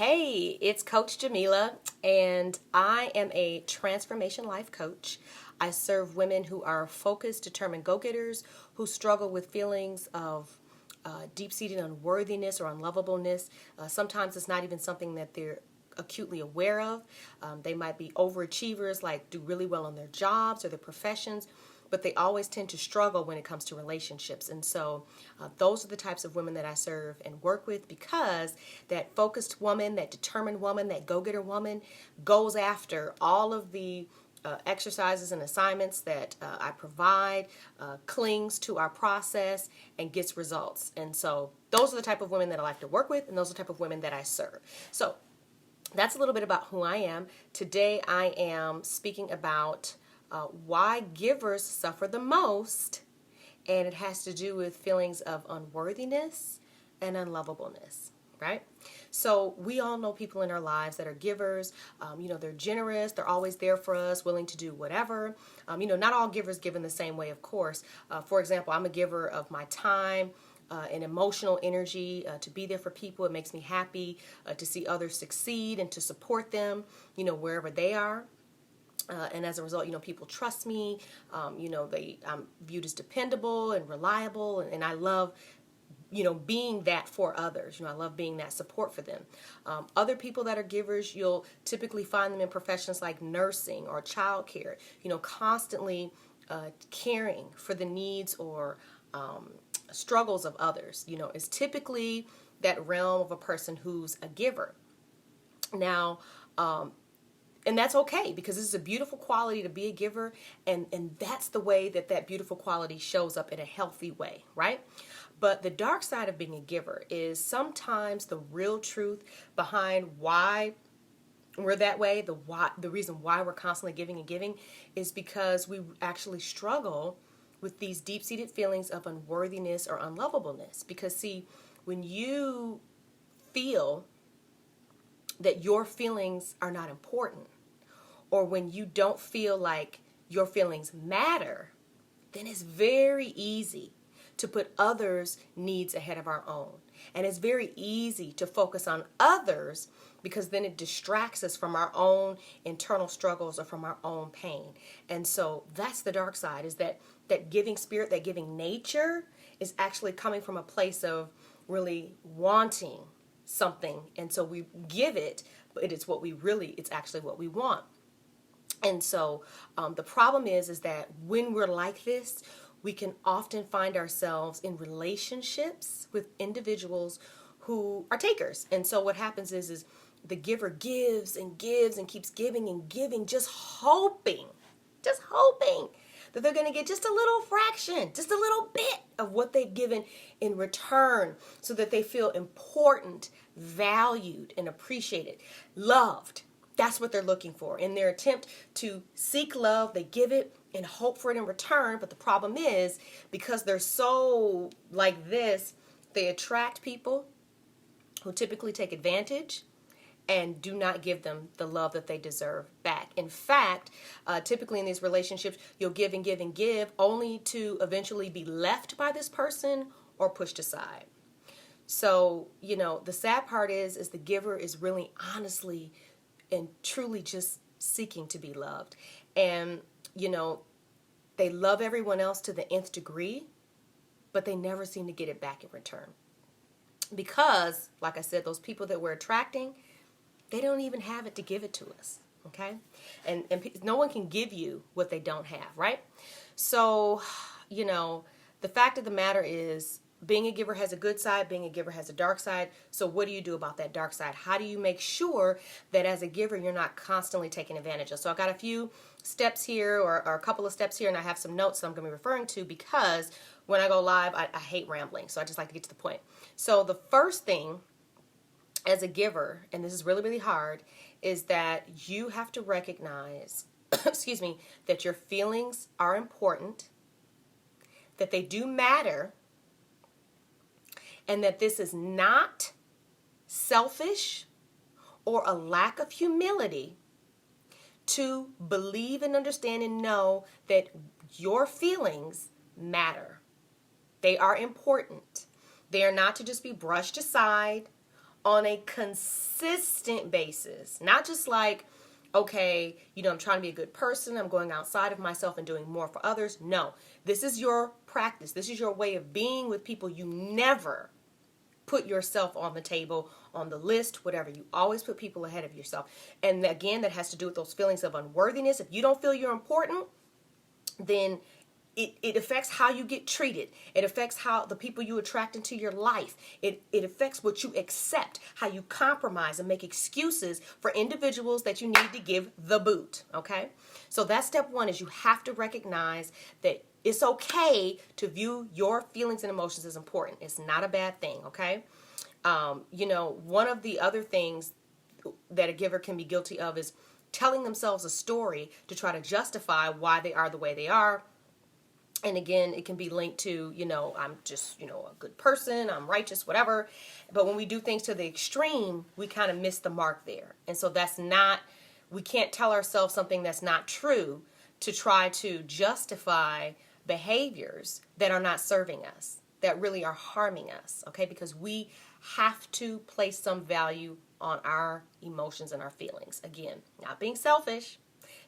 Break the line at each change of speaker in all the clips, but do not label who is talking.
Hey, it's Coach Jamila, and I am a transformation life coach. I serve women who are focused, determined go getters who struggle with feelings of deep seated unworthiness or unlovableness. Sometimes it's not even something that they're acutely aware of. They might be overachievers, like do really well in their jobs or their professions, but they always tend to struggle when it comes to relationships. And so those are the types of women that I serve and work with, because that focused woman, that determined woman, that go-getter woman goes after all of the exercises and assignments that I provide, clings to our process, and gets results. And so those are the type of women that I like to work with, and those are the type of women that I serve. So that's a little bit about who I am. Today I am speaking about why givers suffer the most, and it has to do with feelings of unworthiness and unlovableness, right? So we all know people in our lives that are givers. They're generous. They're always there for us, willing to do whatever. Not all givers give in the same way, of course. For example, I'm a giver of my time, and emotional energy to be there for people. It makes me happy to see others succeed and to support them, wherever they are. And as a result, people trust me. I'm viewed as dependable and reliable, and I love, being that for others. I love being that support for them. Other people that are givers, you'll typically find them in professions like nursing or childcare, constantly caring for the needs or struggles of others. Is typically that realm of a person who's a giver. Now, and that's okay, because this is a beautiful quality to be a giver, and that's the way that beautiful quality shows up in a healthy way, right? But the dark side of being a giver is sometimes the real truth behind why we're that way, the reason why we're constantly giving and giving, is because we actually struggle with these deep-seated feelings of unworthiness or unlovableness. Because see, when you feel that your feelings are not important, or when you don't feel like your feelings matter, then it's very easy to put others' needs ahead of our own. And it's very easy to focus on others, because then it distracts us from our own internal struggles or from our own pain. And so that's the dark side, is that giving spirit, that giving nature is actually coming from a place of really wanting something. And so we give it, but it's actually what we want. And so the problem is that when we're like this, we can often find ourselves in relationships with individuals who are takers. And so what happens is the giver gives and gives and keeps giving and giving, just hoping that they're going to get just a little fraction, just a little bit of what they've given in return, so that they feel important, valued, and appreciated, loved. That's what they're looking for. In their attempt to seek love, they give it and hope for it in return. But the problem is, because they're so like this, they attract people who typically take advantage and do not give them the love that they deserve back. In fact, typically in these relationships, you'll give and give and give, only to eventually be left by this person or pushed aside. So, the sad part is the giver is really honestly and truly just seeking to be loved. And, they love everyone else to the nth degree, but they never seem to get it back in return. Because, like I said, those people that we're attracting, they don't even have it to give it to us, okay? And no one can give you what they don't have, right? So, the fact of the matter is, being a giver has a good side, being a giver has a dark side. So what do you do about that dark side? How do you make sure that as a giver, you're not constantly taking advantage of? So I've got a few steps here, or a couple of steps here, and I have some notes that I'm going to be referring to, because when I go live, I hate rambling. So I just like to get to the point. So the first thing as a giver, and this is really, really hard, is that you have to recognize, that your feelings are important, that they do matter, and that this is not selfish or a lack of humility to believe and understand and know that your feelings matter. They are important. They are not to just be brushed aside on a consistent basis. Not just like, okay, I'm trying to be a good person, I'm going outside of myself and doing more for others. No, this is your practice. This is your way of being with people. You never put yourself on the table, on the list, whatever. You always put people ahead of yourself. And again, that has to do with those feelings of unworthiness. If you don't feel you're important, then it affects how you get treated. It affects how the people you attract into your life. It affects what you accept, how you compromise and make excuses for individuals that you need to give the boot. Okay? So that's step one, is you have to recognize that it's okay to view your feelings and emotions as important. It's not a bad thing, okay? One of the other things that a giver can be guilty of is telling themselves a story to try to justify why they are the way they are. And again, it can be linked to, I'm just, a good person, I'm righteous, whatever. But when we do things to the extreme, we kind of miss the mark there. And so we can't tell ourselves something that's not true to try to justify behaviors that are not serving us, that really are harming us, okay? Because we have to place some value on our emotions and our feelings. Again, not being selfish,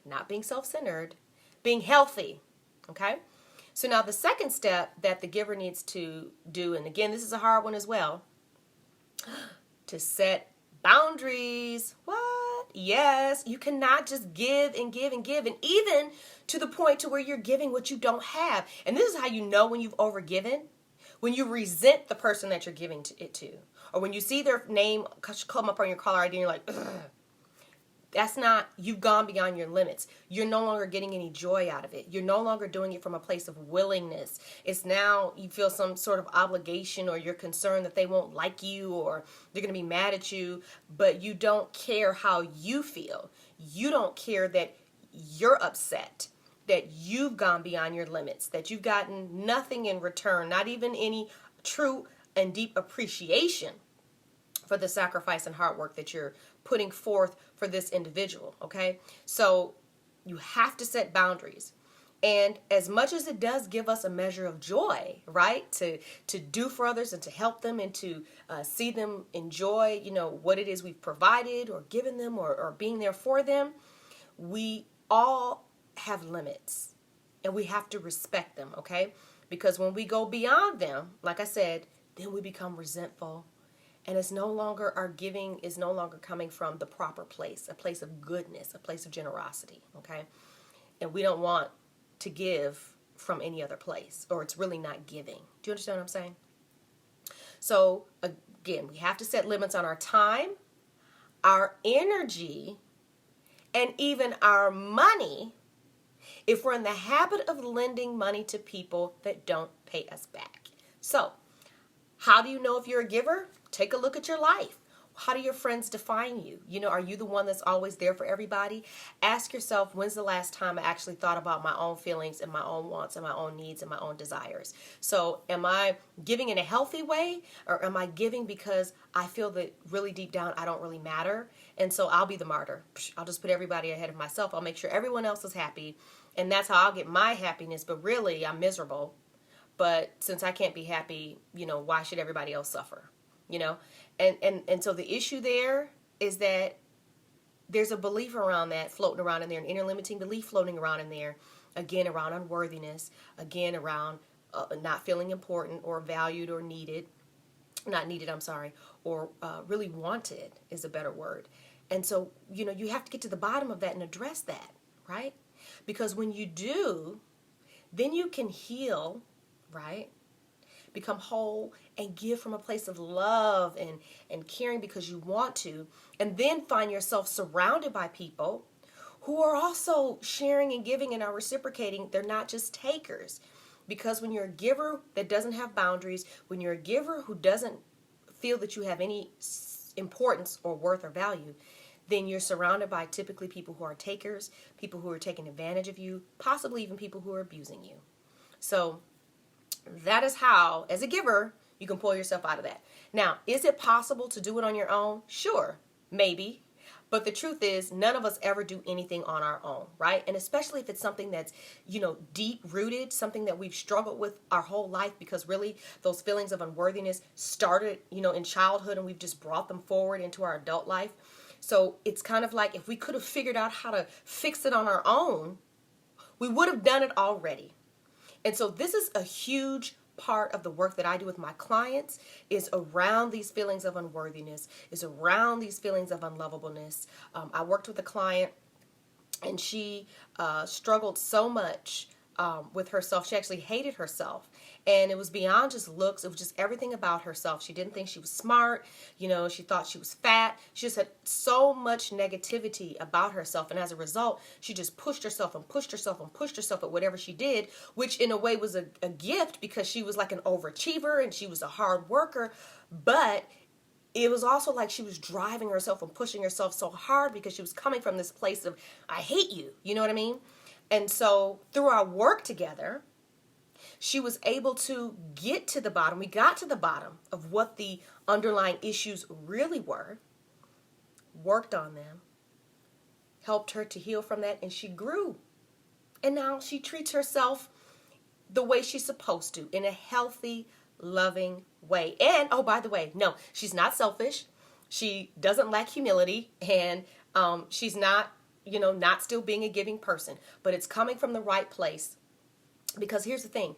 not being self-centered, being healthy, okay? So now the second step that the giver needs to do, and again, this is a hard one as well, to set boundaries. What? Yes, you cannot just give and give and give, and even to the point to where you're giving what you don't have. And this is how you know when you've overgiven. When you resent the person that you're giving it to, or when you see their name come up on your caller ID and you're like, ugh, that's not, you've gone beyond your limits. You're no longer getting any joy out of it. You're no longer doing it from a place of willingness. It's now you feel some sort of obligation, or you're concerned that they won't like you, or they're going to be mad at you, but you don't care how you feel. You don't care that you're upset, that you've gone beyond your limits, that you've gotten nothing in return, not even any true and deep appreciation for the sacrifice and hard work that you're putting forth for this individual, okay? So you have to set boundaries. And as much as it does give us a measure of joy, right, to do for others and to help them and to see them enjoy, what it is we've provided or given them, or being there for them, we all have limits, and we have to respect them, okay? Because when we go beyond them, like I said, then we become resentful, and it's no longer, our giving is no longer coming from the proper place, a place of goodness, a place of generosity, okay? And we don't want to give from any other place, or it's really not giving. Do you understand what I'm saying? So again, we have to set limits on our time, our energy, and even our money, if we're in the habit of lending money to people that don't pay us back. So, how do you know if you're a giver? Take a look at your life. How do your friends define you? Are you the one that's always there for everybody? Ask yourself, when's the last time I actually thought about my own feelings and my own wants and my own needs and my own desires? So, am I giving in a healthy way, or am I giving because I feel that really deep down I don't really matter? And so I'll be the martyr. I'll just put everybody ahead of myself. I'll make sure everyone else is happy. And that's how I'll get my happiness. But really, I'm miserable. But since I can't be happy, why should everybody else suffer? And so the issue there is that there's a belief around that floating around in there, an inner limiting belief floating around in there, again, around unworthiness, again, around not feeling important or valued or needed. Not needed, I'm sorry, or really wanted is a better word. And so, you have to get to the bottom of that and address that, right? Because when you do, then you can heal, right? Become whole and give from a place of love and caring because you want to. And then find yourself surrounded by people who are also sharing and giving and are reciprocating. They're not just takers. Because when you're a giver that doesn't have boundaries, when you're a giver who doesn't feel that you have any importance or worth or value, then you're surrounded by typically people who are takers, people who are taking advantage of you, possibly even people who are abusing you. So that is how, as a giver, you can pull yourself out of that. Now, is it possible to do it on your own? Sure, maybe. But the truth is, none of us ever do anything on our own, right? And especially if it's something that's, deep rooted, something that we've struggled with our whole life, because really those feelings of unworthiness started, in childhood, and we've just brought them forward into our adult life. So it's kind of like if we could have figured out how to fix it on our own, we would have done it already. And so this is a huge part of the work that I do with my clients, is around these feelings of unworthiness, is around these feelings of unlovableness. I worked with a client, and she struggled so much with herself. She actually hated herself. And it was beyond just looks. It was just everything about herself. She didn't think she was smart. She thought she was fat. She just had so much negativity about herself. And as a result, she just pushed herself and pushed herself and pushed herself at whatever she did, which in a way was a gift, because she was like an overachiever and she was a hard worker. But it was also like she was driving herself and pushing herself so hard because she was coming from this place of, I hate you. You know what I mean? And so through our work together, she was able to get to the bottom. We got to the bottom of what the underlying issues really were, worked on them, helped her to heal from that, and she grew. And now she treats herself the way she's supposed to, in a healthy, loving way. And, oh, by the way, no, she's not selfish. She doesn't lack humility, and she's not, not still being a giving person, but it's coming from the right place. Because here's the thing,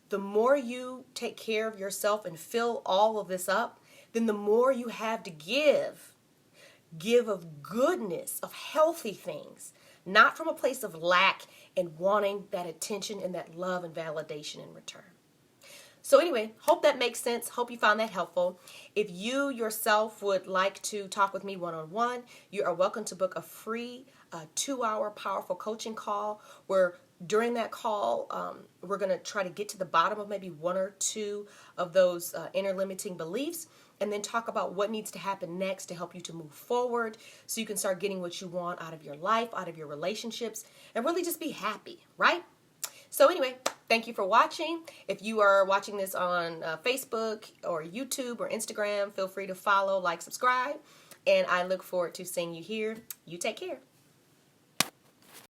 the more you take care of yourself and fill all of this up, then the more you have to give of goodness, of healthy things, not from a place of lack and wanting that attention and that love and validation in return. So anyway, hope that makes sense. Hope you found that helpful. If you yourself would like to talk with me one-on-one, you are welcome to book a free 2-hour powerful coaching call, where during that call, we're going to try to get to the bottom of maybe one or two of those inner limiting beliefs, and then talk about what needs to happen next to help you to move forward so you can start getting what you want out of your life, out of your relationships, and really just be happy, right? So anyway, thank you for watching. If you are watching this on Facebook or YouTube or Instagram, feel free to follow, like, subscribe, and I look forward to seeing you here. You take care.